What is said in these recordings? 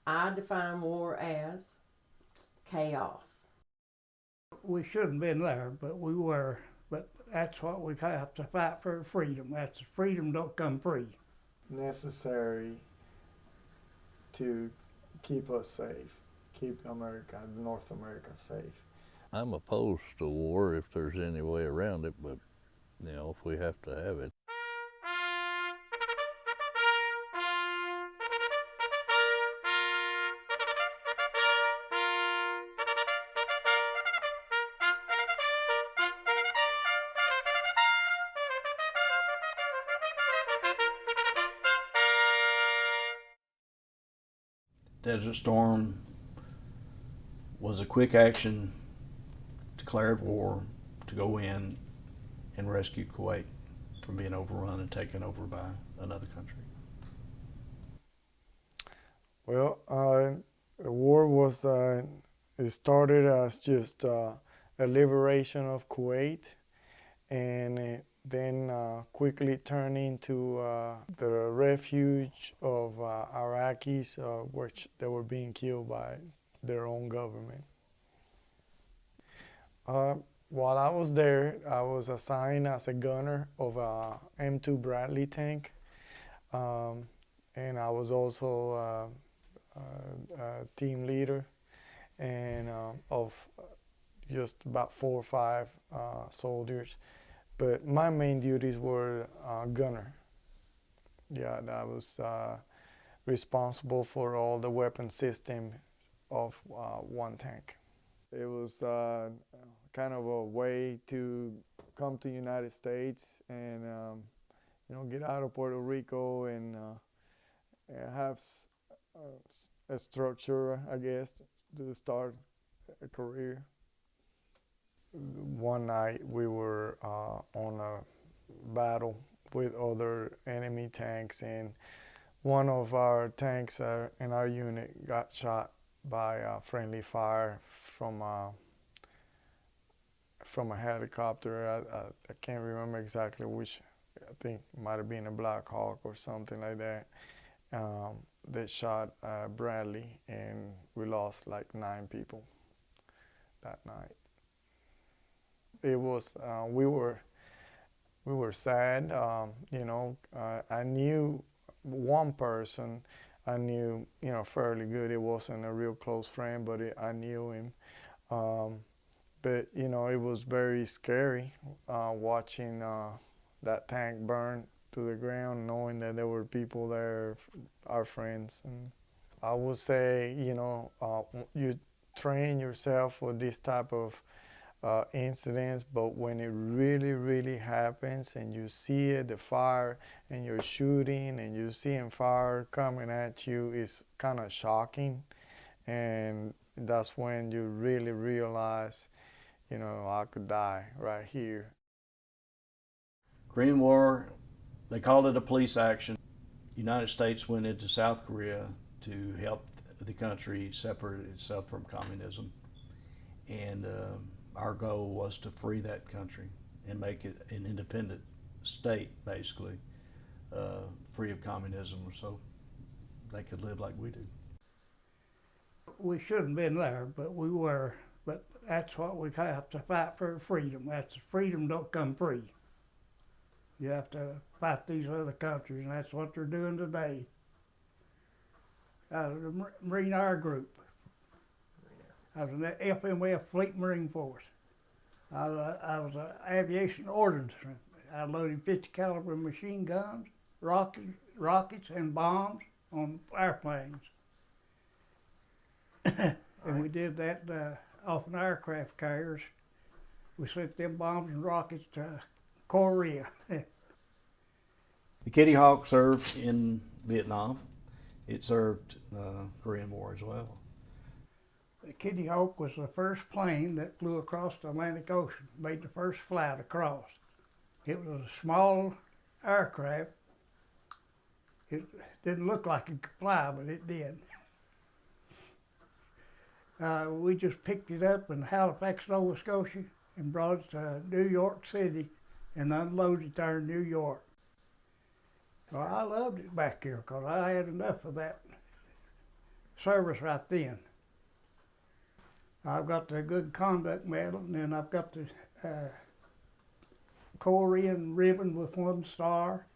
I define war as chaos. We shouldn't have been there, but we were. But that's what we have to fight for freedom. That's freedom don't come free. Necessary to keep us safe, keep America, North America safe. I'm opposed to war if there's any way around it, but if we have to have it. Desert Storm was a quick action, declared war to go in and rescue Kuwait from being overrun and taken over by another country. Well, the war was, it started as just a liberation of Kuwait, and it then quickly turned into the refuge of Iraqis, which they were being killed by their own government. While I was there, I was assigned as a gunner of a M2 Bradley tank, and I was also a team leader and of just about 4 or 5 soldiers. But my main duties were gunner. Yeah, I was responsible for all the weapon system of one tank. It was kind of a way to come to the United States and get out of Puerto Rico and have a structure, I guess, to start a career. One night we were on a battle with other enemy tanks, and one of our tanks in our unit got shot by friendly fire from a helicopter. I can't remember exactly which. I think it might have been a Black Hawk or something like that. They shot Bradley, and we lost like 9 people that night. It was we were sad. I knew one person. I knew fairly good. It wasn't a real close friend, but I knew him. But it was very scary watching that tank burn to the ground, knowing that there were people there, our friends. And I would say, you train yourself for this type of incidents, but when it really, really happens and you see it, the fire, and you're shooting and you're seeing fire coming at you, it's kind of shocking. And that's when you really realize, I could die right here. Korean War, they called it a police action. The United States went into South Korea to help the country separate itself from communism. And our goal was to free that country and make it an independent state, basically, free of communism, so they could live like we do. We shouldn't have been there, but we were. But that's what we have to fight for freedom. That's freedom don't come free. You have to fight these other countries, and that's what they're doing today. The Marine Air Group. I was in the FMF Fleet Marine Force. I was an aviation ordnanceman. I loaded 50 caliber machine guns, rockets, and bombs on airplanes. And we did that off an aircraft carriers. We sent them bombs and rockets to Korea. The Kitty Hawk served in Vietnam. It served Korean War as well. The Kitty Hawk was the first plane that flew across the Atlantic Ocean, made the first flight across. It was a small aircraft. It didn't look like it could fly, but it did. We just picked it up in Halifax, Nova Scotia, and brought it to New York City and unloaded it there in New York. So I loved it back here because I had enough of that service right then. I've got the Good Conduct Medal, and then I've got the Korean ribbon with 1 star.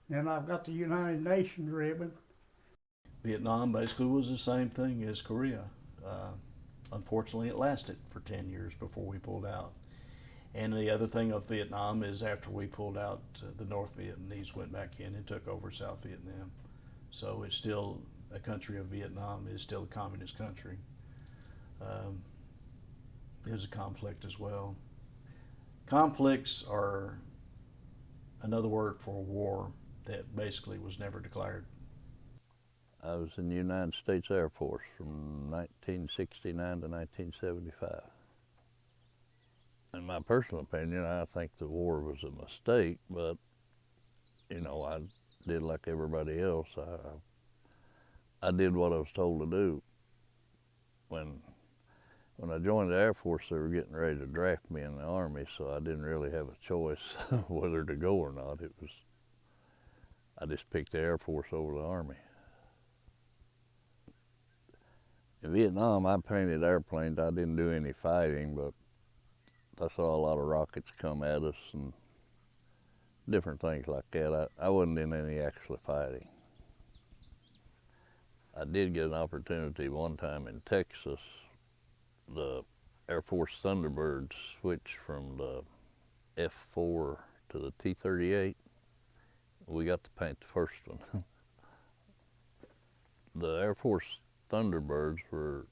Then I've got the United Nations ribbon. Vietnam basically was the same thing as Korea. Unfortunately, it lasted for 10 years before we pulled out. And the other thing of Vietnam is after we pulled out, the North Vietnamese went back in and took over South Vietnam. So it's still a country of Vietnam, is still a communist country. It was a conflict as well. Conflicts are another word for war that basically was never declared. I was in the United States Air Force from 1969 to 1975. In my personal opinion, I think the war was a mistake, but, you know, I did like everybody else. I did what I was told to do. When I joined the Air Force, they were getting ready to draft me in the Army, so I didn't really have a choice whether to go or not. I just picked the Air Force over the Army. In Vietnam, I painted airplanes. I didn't do any fighting, but I saw a lot of rockets come at us and different things like that. I wasn't in any actual fighting. I did get an opportunity one time in Texas. The Air Force Thunderbirds switched from the F4 to the T-38. We got to paint the first one. The Air Force Thunderbirds were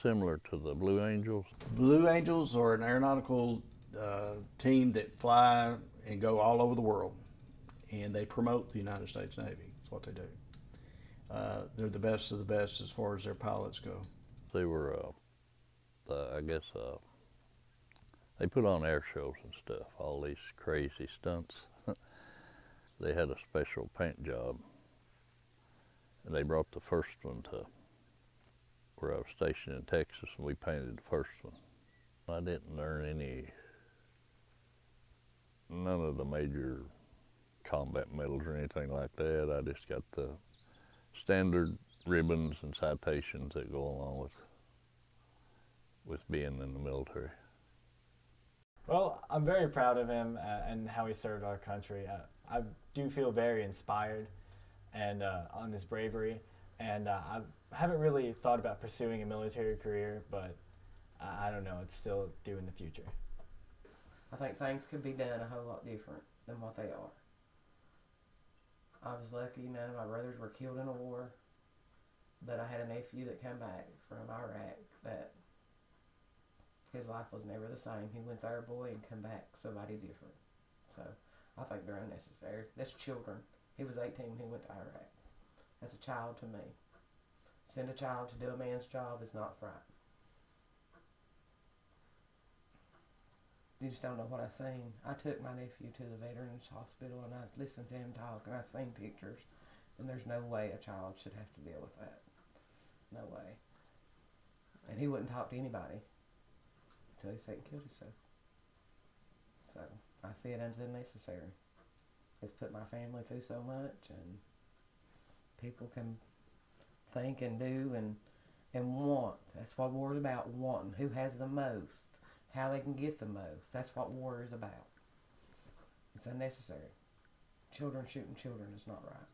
similar to the Blue Angels. Blue Angels are an aeronautical team that fly and go all over the world, and they promote the United States Navy. That's what they do. They're the best of the best as far as their pilots go. They were, they put on air shows and stuff, all these crazy stunts. They had a special paint job, and they brought the first one to where I was stationed in Texas, and we painted the first one. I didn't earn none of the major combat medals or anything like that. I just got the standard ribbons and citations that go along with being in the military. Well, I'm very proud of him and how he served our country. I do feel very inspired and on his bravery, and I haven't really thought about pursuing a military career, but I don't know, it's still due in the future. I think things could be done a whole lot different than what they are. I was lucky none of my brothers were killed in a war, but I had a nephew that came back from Iraq that his life was never the same. He went there a boy and come back somebody different. So I think they're unnecessary. That's children. He was 18 when he went to Iraq. That's a child to me. Send a child to do a man's job is not right. You just don't know what I've seen. I took my nephew to the Veterans Hospital and I listened to him talk and I've seen pictures, and there's no way a child should have to deal with that. No way. And he wouldn't talk to anybody until he said he killed himself. So I see it as unnecessary. It's put my family through so much, and people can think and do and want. That's what war is about, wanting. Who has the most, how they can get the most. That's what war is about. It's unnecessary. Children shooting children is not right.